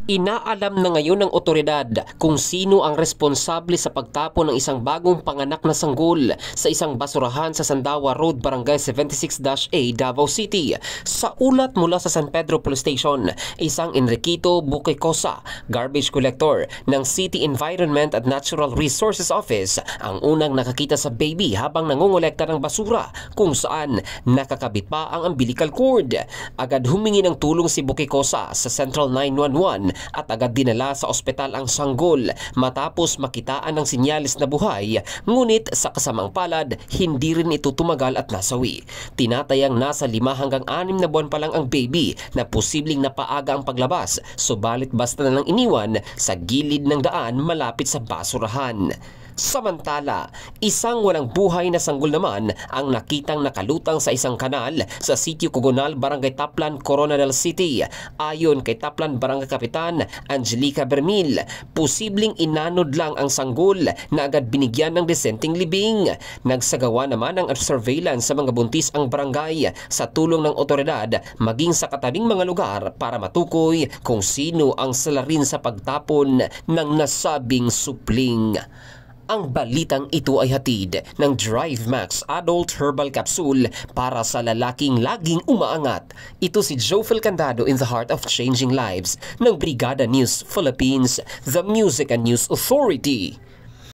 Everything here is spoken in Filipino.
Inaalam na ngayon ng otoridad kung sino ang responsable sa pagtapon ng isang bagong panganak na sanggol sa isang basurahan sa Sandawa Road, Barangay 76-A, Davao City. Sa ulat mula sa San Pedro Police Station, isang Enriquito Buquecosa, garbage collector ng City Environment at Natural Resources Office, ang unang nakakita sa baby habang nangongolekta ng basura kung saan nakakabit pa ang umbilical cord. Agad humingi ng tulong si Buquecosa sa Central 911 at agad dinala sa ospital ang sanggol matapos makitaan ng sinyalis na buhay, ngunit sa kasamang palad hindi rin ito tumagal at nasawi. Tinatayang nasa 5 hanggang 6 na buwan pa lang ang baby na posibleng napaaga ang paglabas, subalit basta na lang iniwan sa gilid ng daan malapit sa basurahan. Samantala, isang walang buhay na sanggol naman ang nakitang nakalutang sa isang kanal sa Sitio Cogonal, Barangay Taplan, Coronadal City. Ayon kay Taplan Barangay Kapitan Angelica Bermil, posibleng inanod lang ang sanggol na agad binigyan ng desenteng libing. Nagsagawa naman ng surveillance sa mga buntis ang barangay sa tulong ng otoridad maging sa katabing mga lugar para matukoy kung sino ang salarin sa pagtapon ng nasabing supling. Ang balitang ito ay hatid ng Drive Max Adult Herbal Capsule para sa lalaking laging umaangat. Ito si Jofel Candado in the heart of changing lives ng Brigada News Philippines, the Music and News Authority.